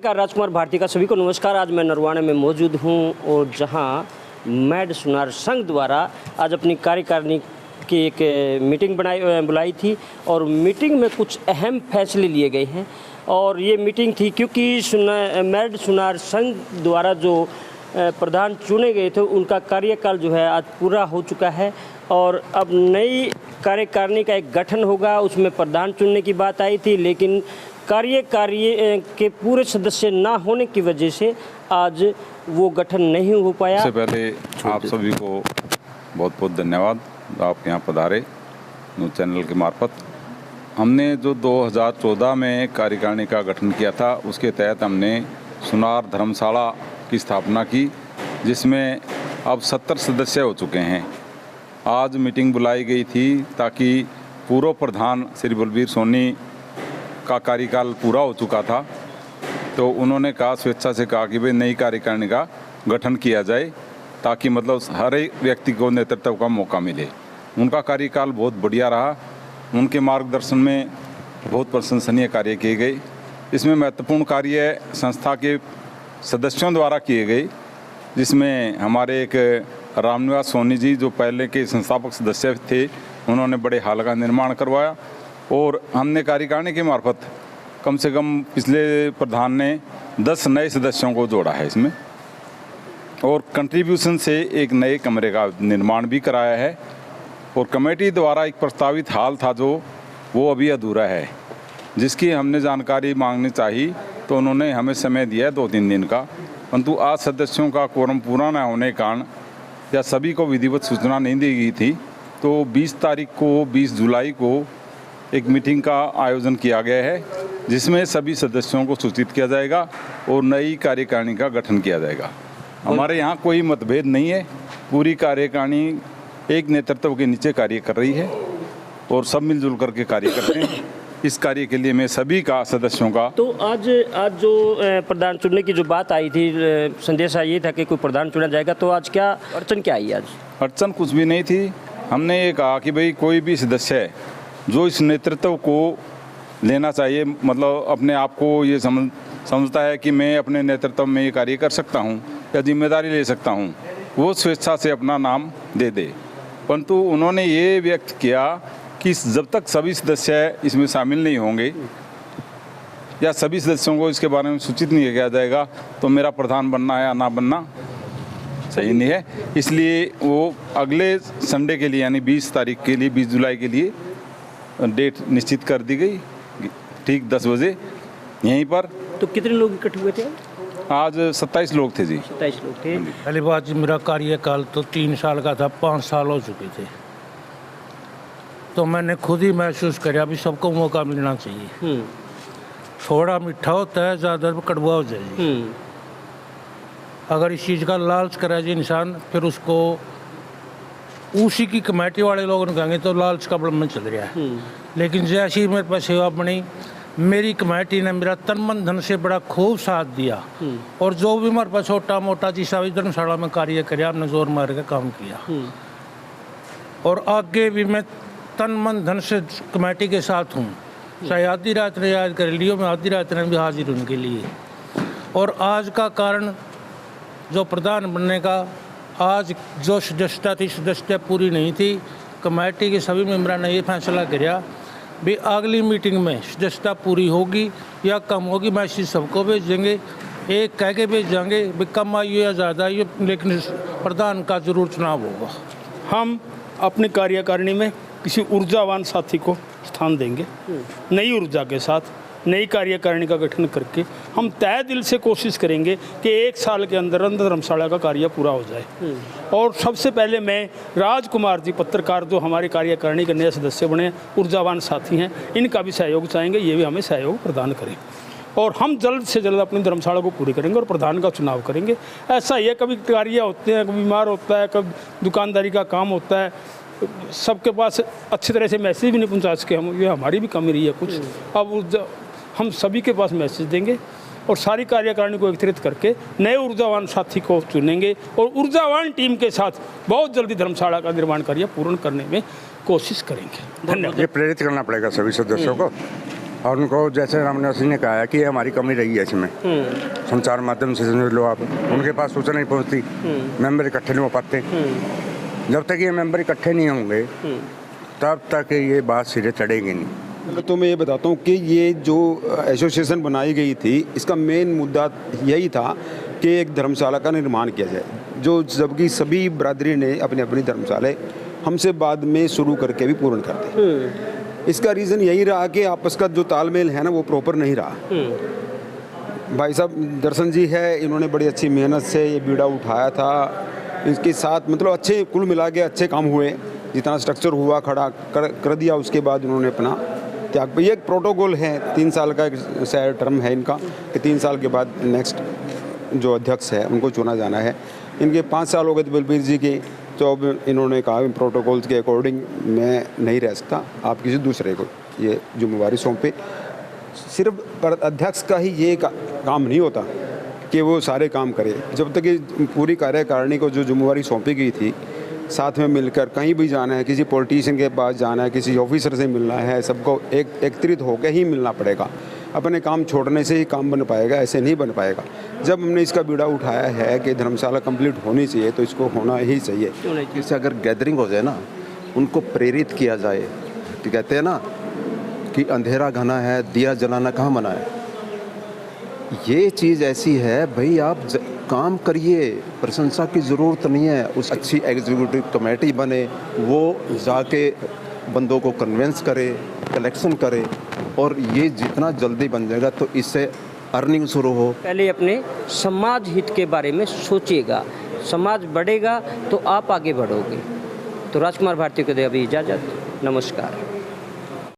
पत्रकार राजकुमार भारती का सभी को नमस्कार। आज मैं नरवाणे में मौजूद हूं और जहां मैड सुनार संघ द्वारा आज अपनी कार्यकारिणी की एक मीटिंग बुलाई थी और मीटिंग में कुछ अहम फैसले लिए गए हैं। और ये मीटिंग थी क्योंकि मैड सुनार संघ द्वारा जो प्रधान चुने गए थे उनका कार्यकाल जो है आज पूरा हो चुका है और अब नई कार्यकारिणी का एक गठन होगा। उसमें प्रधान चुनने की बात आई थी, लेकिन कार्य के पूरे सदस्य ना होने की वजह से आज वो गठन नहीं हो पाया। सबसे पहले आप सभी को बहुत बहुत धन्यवाद, आप यहाँ पधारे न्यूज़ चैनल के मार्फत। हमने जो 2014 में कार्यकारिणी का गठन किया था उसके तहत हमने सुनार धर्मशाला की स्थापना की, जिसमें अब 70 सदस्य हो चुके हैं। आज मीटिंग बुलाई गई थी ताकि पूर्व प्रधान श्री बलबीर सोनी का कार्यकाल पूरा हो चुका था, तो उन्होंने कहा, स्वेच्छा से कहा कि भाई नई कार्यकारिणी का गठन किया जाए ताकि मतलब हर एक व्यक्ति को नेतृत्व का मौका मिले। उनका कार्यकाल बहुत बढ़िया रहा, उनके मार्गदर्शन में बहुत प्रशंसनीय कार्य किए गए। इसमें महत्वपूर्ण कार्य संस्था के सदस्यों द्वारा किए गए, जिसमें हमारे एक रामनिवास सोनी जी जो पहले के संस्थापक सदस्य थे, उन्होंने बड़े हाल का निर्माण करवाया और हमने कार्यकारिणी के मार्फत कम से कम पिछले प्रधान ने 10 नए सदस्यों को जोड़ा है इसमें, और कंट्रीब्यूशन से एक नए कमरे का निर्माण भी कराया है। और कमेटी द्वारा एक प्रस्तावित हाल था जो वो अभी अधूरा है, जिसकी हमने जानकारी मांगनी चाहिए, तो उन्होंने हमें समय दिया है 2-3 दिन का, परंतु आज सदस्यों का कोरम पूरा न होने के कारण या सभी को विधिवत सूचना नहीं दी गई थी, तो 20 जुलाई को एक मीटिंग का आयोजन किया गया है, जिसमें सभी सदस्यों को सूचित किया जाएगा और नई कार्यकारिणी का गठन किया जाएगा। हमारे यहाँ कोई मतभेद नहीं है, पूरी कार्यकारिणी एक नेतृत्व के नीचे कार्य कर रही है और सब मिलजुल करके कार्य करते हैं। इस कार्य के लिए मैं सभी का सदस्यों का तो आज जो प्रधान चुनने की जो बात आई थी, संदेशा ये था कि कोई प्रधान चुना जाएगा, तो आज क्या अड़चन क्या आई? आज अड़चन कुछ भी नहीं थी। हमने ये कहा कि भाई कोई भी सदस्य है जो इस नेतृत्व को लेना चाहिए, मतलब अपने आप को ये समझता है कि मैं अपने नेतृत्व में ये कार्य कर सकता हूँ या जिम्मेदारी ले सकता हूँ, वो स्वेच्छा से अपना नाम दे दे। परंतु उन्होंने ये व्यक्त किया कि जब तक सभी सदस्य इसमें शामिल नहीं होंगे या सभी सदस्यों को इसके बारे में सूचित नहीं किया जाएगा, तो मेरा प्रधान बनना या ना बनना सही नहीं है। इसलिए वो अगले संडे के लिए यानी 20 तारीख के लिए, 20 जुलाई के लिए डेट निश्चित कर दी गई, ठीक 10 बजे यहीं पर। तो कितने लोग इकट्ठे हुए थे आज? 27 लोग थे जी। 27 लोग थे। पहली बात, मेरा कार्यकाल तो 3 साल का था, 5 साल हो चुके थे, तो मैंने खुद ही महसूस किया भी सबको मौका मिलना चाहिए। थोड़ा मीठा होता है, ज़्यादा कड़वा हो जाए। अगर इस चीज़ का लालच करा जाए इंसान, फिर उसको उसी की कमेटी वाले लोग कहेंगे तो लालच का बल में चल रहा है। लेकिन जैसे ही मेरे पास सेवा बनी, मेरी कमेटी ने मेरा तन मन धन से बड़ा खूब साथ दिया और जो भी हमारे पास छोटा मोटा जिसा भी धर्मशाला में कार्य किया, हमने जोर मार के काम किया। और आगे भी मैं तन मन धन से कमेटी के साथ हूँ, चाहे आधी रात ने याद कर लियो, मैं आधी रात ने भी हाजिर हूँ उनके लिए। और आज का कारण जो प्रधान बनने का, आज जो सदस्यता थी, सदस्यता पूरी नहीं थी। कमेटी के सभी मेंबरों ने ये फैसला किया भी अगली मीटिंग में सदस्यता पूरी होगी या कम होगी, मैसेज सबको भेजेंगे, एक कह के भेजेंगे भी कम आई या ज़्यादा आई, लेकिन प्रधान का जरूर चुनाव होगा। हम अपनी कार्यकारिणी में किसी ऊर्जावान साथी को स्थान देंगे। नई ऊर्जा के साथ नई कार्यकारिणी का गठन करके हम तय दिल से कोशिश करेंगे कि 1 साल के अंदर अंदर धर्मशाला का कार्य पूरा हो जाए। और सबसे पहले मैं राजकुमार जी पत्रकार जो हमारी कार्यकारिणी के नए सदस्य बने, ऊर्जावान साथी हैं, इनका भी सहयोग चाहेंगे, ये भी हमें सहयोग प्रदान करें और हम जल्द से जल्द अपनी धर्मशाला को पूरी करेंगे और प्रधान का चुनाव करेंगे। ऐसा ही है, कभी कार्य होते हैं, कभी बीमार होता है, कभी दुकानदारी का काम होता है, सबके पास अच्छी तरह से मैसेज भी नहीं पहुँचा सके हम, ये हमारी भी कमी रही है कुछ। अब हम सभी के पास मैसेज देंगे और सारी कार्यकारिणी को एकत्रित करके नए ऊर्जावान साथी को चुनेंगे और ऊर्जावान टीम के साथ बहुत जल्दी धर्मशाला का निर्माण कार्य पूर्ण करने में कोशिश करेंगे। धन्यवाद। ये प्रेरित करना पड़ेगा सभी सदस्यों को। और उनको जैसे रामनिवास सिंह ने कहा है कि ये हमारी कमी रही है इसमें, संचार माध्यम से समझ लो आप, उनके पास सूचना नहीं पहुंचती, मेंबर इकट्ठे नहीं हो पाते। जब तक ये मेंबर इकट्ठे नहीं होंगे तब तक ये बात सिरे चढ़ेगी नहीं। तो मैं ये बताता हूँ कि ये जो एसोसिएशन बनाई गई थी, इसका मेन मुद्दा यही था कि एक धर्मशाला का निर्माण किया जाए, जो जबकि सभी बरादरी ने अपनी अपनी धर्मशालाएं हमसे बाद में शुरू करके भी पूर्ण कर दी। इसका रीज़न यही रहा कि आपस का जो तालमेल है ना वो प्रॉपर नहीं रहा। भाई साहब दर्शन जी है, इन्होंने बड़ी अच्छी मेहनत से ये बीड़ा उठाया था, इसके साथ मतलब अच्छे कुल मिला के अच्छे काम हुए, जितना स्ट्रक्चर हुआ खड़ा कर दिया। उसके बाद उन्होंने अपना त्याग, ये एक प्रोटोकॉल है, 3 साल का एक शायद टर्म है इनका कि 3 साल के बाद नेक्स्ट जो अध्यक्ष है उनको चुना जाना है। इनके 5 साल हो गए थे बलबीर जी के, तो अब इन्होंने कहा प्रोटोकॉल्स के अकॉर्डिंग मैं नहीं रह सकता, आप किसी दूसरे को ये जिम्मेवारी सौंपे। सिर्फ पर अध्यक्ष का ही ये काम नहीं होता कि वो सारे काम करे। जब तक ये पूरी कार्यकारिणी को जो जिम्मेवारी सौंपी गई थी, साथ में मिलकर कहीं भी जाना है, किसी पॉलिटिशियन के पास जाना है, किसी ऑफिसर से मिलना है, सबको एकत्रित होकर ही मिलना पड़ेगा। अपने काम छोड़ने से ही काम बन पाएगा, ऐसे नहीं बन पाएगा। जब हमने इसका बीड़ा उठाया है कि धर्मशाला कंप्लीट होनी चाहिए, तो इसको होना ही चाहिए। इससे अगर गैदरिंग हो जाए ना, उनको प्रेरित किया जाए, तो कहते हैं ना कि अंधेरा घना है, दिया जलाना कहाँ मना है। ये चीज़ ऐसी है भाई, आप काम करिए, प्रशंसा की ज़रूरत नहीं है। उस अच्छी एग्जीक्यूटिव कमेटी बने, वो जाके बंदों को कन्विंस करे, कलेक्शन करे, और ये जितना जल्दी बन जाएगा तो इससे अर्निंग शुरू हो। पहले अपने समाज हित के बारे में सोचिएगा, समाज बढ़ेगा तो आप आगे बढ़ोगे। तो राजकुमार भारती को दे अभी इजाज़त, नमस्कार।